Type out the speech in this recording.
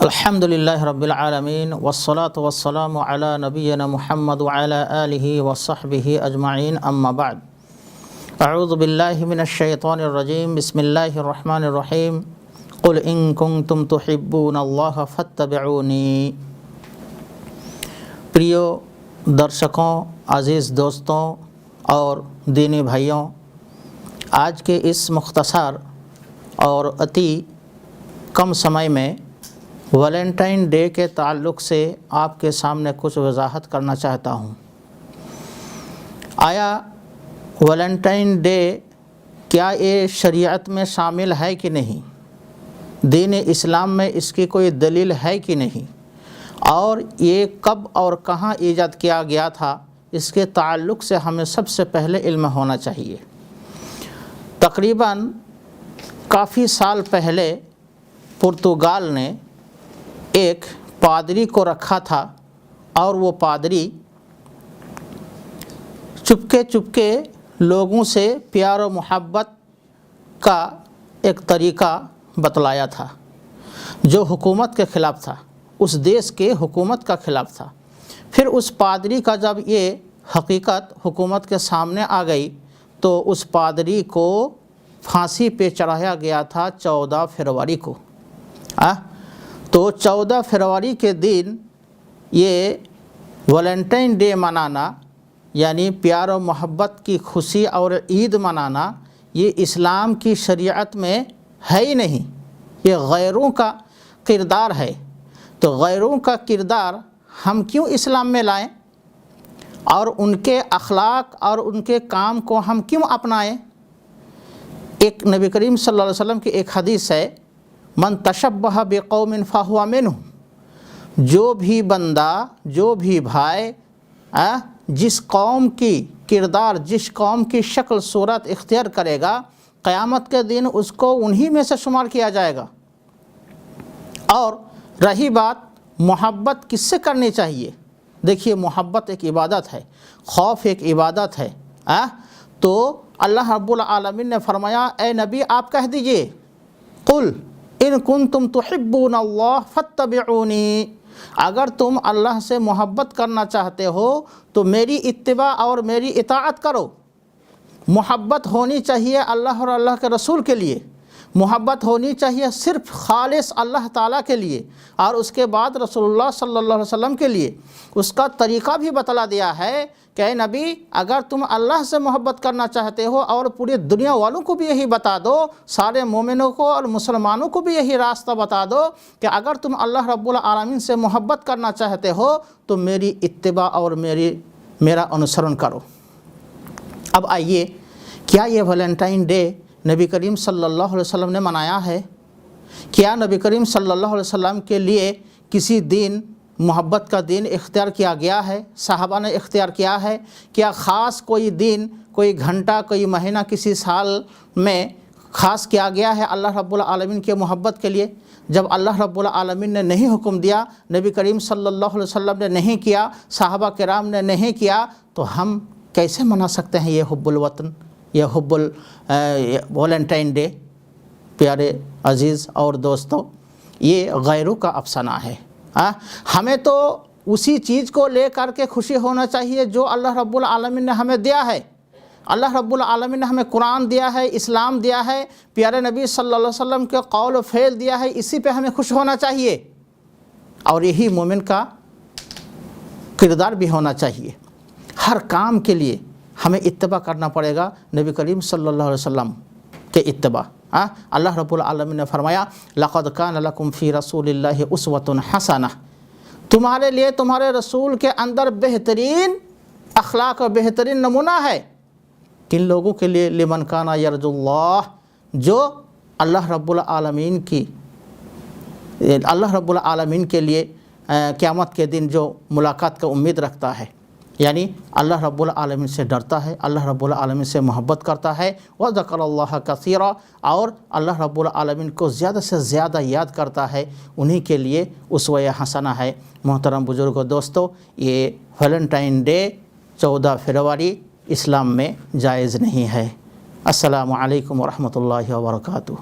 الحمدللہ رب العالمین والصلاة والسلام علی نبینا محمد وعلی آلہ وصحبہ اجمعین اما بعد اعوذ باللہ من الشیطان الرجیم بسم اللہ الرحمن الرحیم قل ان کنتم تحبون اللہ فاتبعونی۔ پریو درشکوں، عزیز دوستوں اور دینی بھائیوں، آج کے اس مختصر اور اتی کم سمے میں ویلنٹائن ڈے کے تعلق سے آپ کے سامنے کچھ وضاحت کرنا چاہتا ہوں۔ آیا ویلنٹائن ڈے کیا یہ شریعت میں شامل ہے کہ نہیں؟ دین اسلام میں اس کی کوئی دلیل ہے کہ نہیں؟ اور یہ کب اور کہاں ایجاد کیا گیا تھا، اس کے تعلق سے ہمیں سب سے پہلے علم ہونا چاہیے۔ تقریباً کافی سال پہلے پرتگال نے ایک پادری کو رکھا تھا، اور وہ پادری چپکے لوگوں سے پیار و محبت کا ایک طریقہ بتلایا تھا جو حکومت کے خلاف تھا، اس دیش کے حکومت کا خلاف تھا۔ پھر اس پادری کا جب یہ حقیقت حکومت کے سامنے آ گئی تو اس پادری کو پھانسی پہ چڑھایا گیا تھا 14 فروری کو۔ تو 14 فروری کے دن یہ ویلنٹائن ڈے منانا، یعنی پیار و محبت کی خوشی اور عید منانا، یہ اسلام کی شریعت میں ہے ہی نہیں، یہ غیروں کا کردار ہے۔ تو غیروں کا کردار ہم کیوں اسلام میں لائیں، اور ان کے اخلاق اور ان کے کام کو ہم کیوں اپنائیں؟ ایک نبی کریم صلی اللہ علیہ وسلم کی ایک حدیث ہے، من تشبہ بقوم فہو منہم، جو بھی بندہ، جو بھی بھائی جس قوم کی کردار، جس قوم کی شکل صورت اختیار کرے گا، قیامت کے دن اس کو انہی میں سے شمار کیا جائے گا۔ اور رہی بات محبت کس سے کرنی چاہیے، دیکھیے محبت ایک عبادت ہے، خوف ایک عبادت ہے۔ تو اللہ رب العالمین نے فرمایا، اے نبی آپ کہہ دیجئے، قل ان کنتم تحبون اللہ فاتبعونی، اگر تم اللہ سے محبت کرنا چاہتے ہو تو میری اتباع اور میری اطاعت کرو۔ محبت ہونی چاہیے اللہ اور اللہ کے رسول کے لیے، محبت ہونی چاہیے صرف خالص اللہ تعالیٰ کے لیے، اور اس کے بعد رسول اللہ صلی اللہ علیہ وسلم کے لیے۔ اس کا طریقہ بھی بتلا دیا ہے کہ اے نبی اگر تم اللہ سے محبت کرنا چاہتے ہو، اور پوری دنیا والوں کو بھی یہی بتا دو، سارے مومنوں کو اور مسلمانوں کو بھی یہی راستہ بتا دو کہ اگر تم اللہ رب العالمین سے محبت کرنا چاہتے ہو تو میری اتباع اور میرا انسرن کرو۔ اب آئیے، کیا یہ ویلنٹائن ڈے نبی کریم صلی اللہ علیہ وسلم نے منایا ہے؟ کیا نبی کریم صلی اللہ علیہ وسلم کے لیے کسی دن محبت کا دن اختیار کیا گیا ہے؟ صحابہ نے اختیار کیا ہے؟ کیا خاص کوئی دن، کوئی گھنٹہ، کوئی مہینہ کسی سال میں خاص کیا گیا ہے اللہ رب العالمین کے محبت کے لیے؟ جب اللہ رب العالمین نے نہیں حکم دیا، نبی کریم صلی اللہ علیہ وسلم نے نہیں کیا، صحابہ کرام نے نہیں کیا، تو ہم کیسے منا سکتے ہیں یہ حب الوطن، یہ حب ویلنٹائن ڈے؟ پیارے عزیز اور دوستوں، یہ غیروں کا افسانہ ہے۔ ہمیں تو اسی چیز کو لے کر کے خوشی ہونا چاہیے جو اللہ رب العالمین نے ہمیں دیا ہے۔ اللہ رب العالمین نے ہمیں قرآن دیا ہے، اسلام دیا ہے، پیارے نبی صلی اللہ علیہ وسلم کے قول و فعل دیا ہے، اسی پہ ہمیں خوش ہونا چاہیے، اور یہی مومن کا کردار بھی ہونا چاہیے۔ ہر کام کے لیے ہمیں اتباع کرنا پڑے گا نبی کریم صلی اللہ علیہ وسلم کے اتباع۔ اللہ رب العالمین نے فرمایا، لقد کان لکم فی رسول اللہ اسوۃ حسنہ، تمہارے لیے تمہارے رسول کے اندر بہترین اخلاق اور بہترین نمونہ ہے۔ کن لوگوں کے لیے؟ لمن کان یرجو اللہ، جو اللہ رب العالمین کے لیے قیامت کے دن جو ملاقات کا امید رکھتا ہے، یعنی اللہ رب العالمین سے ڈرتا ہے، اللہ رب العالمین سے محبت کرتا ہے، وذکر اللہ کثیرا، اور اللہ رب العالمین کو زیادہ سے زیادہ یاد کرتا ہے، انہی کے لیے اسوہ حسنہ ہے۔ محترم بزرگ و دوستو، یہ ویلنٹائن ڈے 14 فروری اسلام میں جائز نہیں ہے۔ السلام علیکم ورحمۃ اللہ وبرکاتہ۔